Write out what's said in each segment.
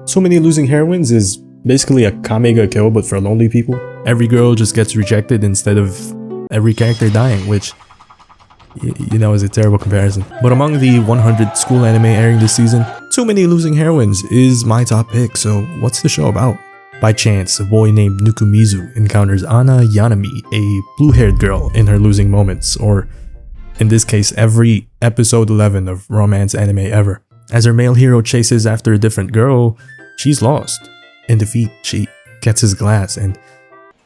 Too Many Losing Heroines is basically a Kame ga Kill but for lonely people. Every girl just gets rejected instead of every character dying, which you know is a terrible comparison. But among the 100 school anime airing this season, Too Many Losing Heroines is my top pick. So what's the show about? By chance, a boy named Nukumizu encounters Ana Yanami, a blue-haired girl in her losing moments, or in this case, every episode 11 of romance anime ever. As her male hero chases after a different girl, she's lost. In defeat, she gets his glass and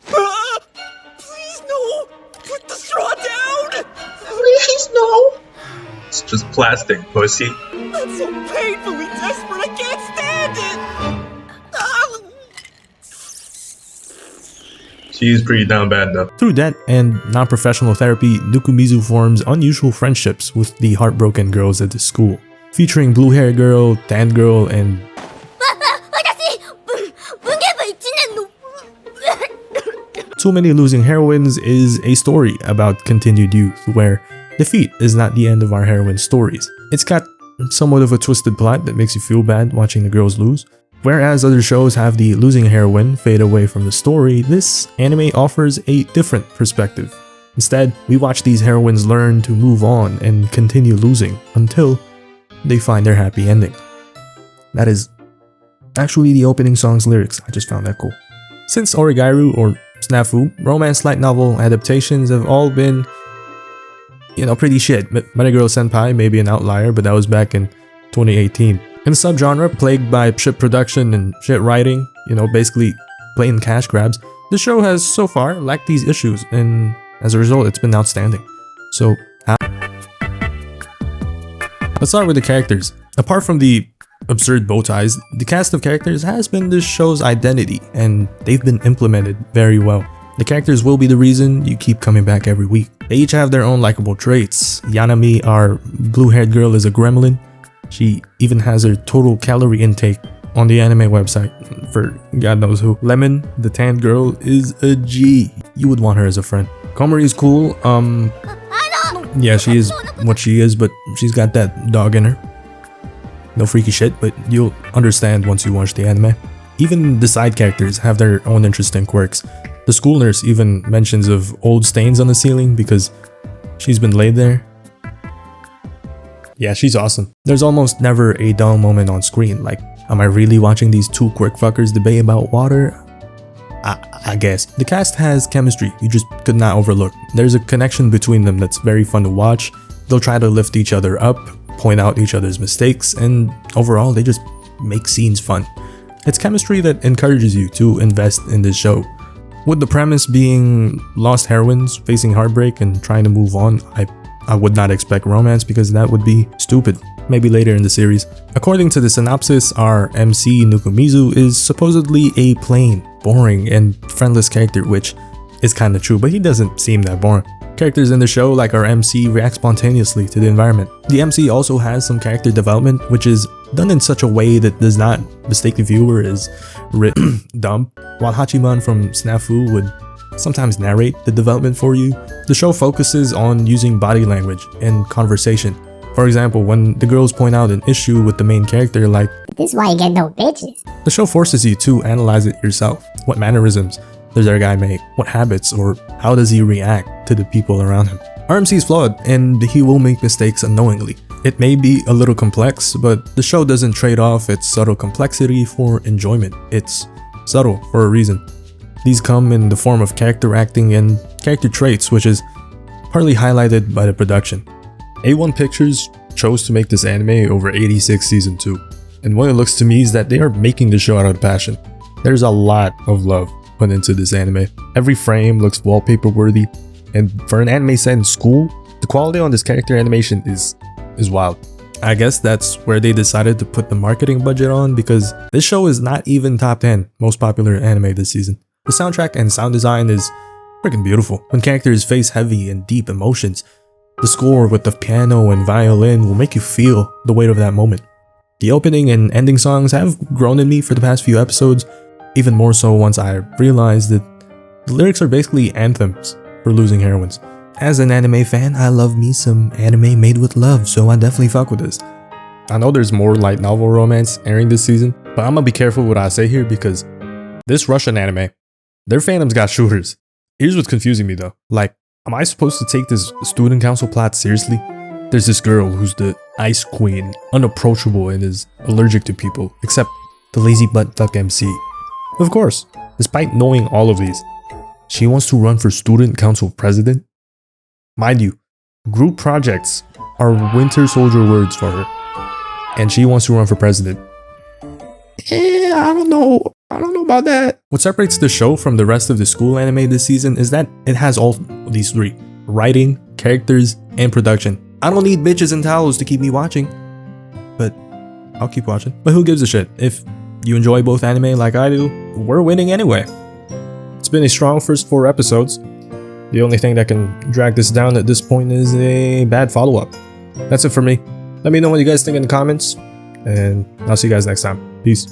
please no! Put the straw down! Please no! It's just plastic, pussy. I'm so painfully desperate, I can't stand it! She's pretty down bad though. through that and non-professional therapy, Nukumizu forms unusual friendships with the heartbroken girls at the school, featuring blue-haired girl, tan girl, and Too Many Losing Heroines is a story about continued youth, where defeat is not the end of our heroine's stories. It's got somewhat of a twisted plot that makes you feel bad watching the girls lose. Whereas other shows have the losing heroine fade away from the story, this anime offers a different perspective. Instead, we watch these heroines learn to move on and continue losing until they find their happy ending. That is actually the opening song's lyrics. I just found that cool. Since Origairu or Snafu, romance light novel adaptations have all been, pretty shit. Metagirl Senpai may be an outlier, but that was back in 2018. In a subgenre plagued by shit production and shit writing, basically blatant cash grabs, the show has so far lacked these issues, and as a result, it's been outstanding. So, let's start with the characters. Apart from the absurd bow ties, the cast of characters has been this show's identity, and they've been implemented very well. The characters will be the reason you keep coming back every week. They each have their own likable traits. Yanami, our blue-haired girl, is a gremlin. She even has her total calorie intake on the anime website for God knows who. Lemon, the tan girl, is a G. You would want her as a friend. Komori is cool. Yeah, she is what she is, but she's got that dog in her. No freaky shit, but you'll understand once you watch the anime. Even the side characters have their own interesting quirks. The school nurse even mentions of old stains on the ceiling because she's been laid there. Yeah, she's awesome. There's almost never a dull moment on screen, like, am I really watching these two quirk fuckers debate about water? I guess. The cast has chemistry you just could not overlook. There's a connection between them that's very fun to watch. They'll try to lift each other up, point out each other's mistakes, and overall they just make scenes fun. It's chemistry that encourages you to invest in this show. With the premise being lost heroines facing heartbreak and trying to move on, I would not expect romance because that would be stupid. Maybe later in the series. According to the synopsis, our MC Nukumizu is supposedly a plain, boring, and friendless character, which is kinda true, but he doesn't seem that boring. Characters in the show, like our MC, react spontaneously to the environment. The MC also has some character development, which is done in such a way that does not mistake the viewer as dumb. While Hachiman from Snafu would sometimes narrate the development for you, the show focuses on using body language and conversation. For example, when the girls point out an issue with the main character, like, This is why you get no bitches. the show forces you to analyze it yourself. What mannerisms does our guy make? What habits or how does he react to the people around him? RMC is flawed and he will make mistakes unknowingly. It may be a little complex, but the show doesn't trade off its subtle complexity for enjoyment. It's subtle for a reason. These come in the form of character acting and character traits, which is partly highlighted by the production. A1 Pictures chose to make this anime over 86 Season 2, and what it looks to me is that they are making the show out of passion. There's a lot of love put into this anime. Every frame looks wallpaper worthy, and for an anime set in school, the quality on this character animation is wild. I guess that's where they decided to put the marketing budget on, because this show is not even top 10 most popular anime this season. The soundtrack and sound design is freaking beautiful. When characters face heavy and deep emotions, the score with the piano and violin will make you feel the weight of that moment. The opening and ending songs have grown in me for the past few episodes, even more so once I realized that the lyrics are basically anthems for losing heroines. As an anime fan, I love me some anime made with love, so I definitely fuck with this. I know there's more light novel romance airing this season, but I'm gonna be careful what I say here because this Russian anime, their fandoms got shooters. Here's what's confusing me though. Like, am I supposed to take this student council plot seriously? There's this girl who's the ice queen, unapproachable and is allergic to people, except the lazy butt fuck MC. Of course, despite knowing all of these, she wants to run for student council president. Mind you, group projects are winter soldier words for her, and she wants to run for president. I don't know about that. What separates the show from the rest of the school anime this season is that it has all these three: writing, characters, and production. I don't need bitches and towels to keep me watching, but I'll keep watching. But who gives a shit? If you enjoy both anime like I do, we're winning anyway. It's been a strong first 4 episodes. The only thing that can drag this down at this point is a bad follow-up. That's it for me. Let me know what you guys think in the comments, and I'll see you guys next time. Peace.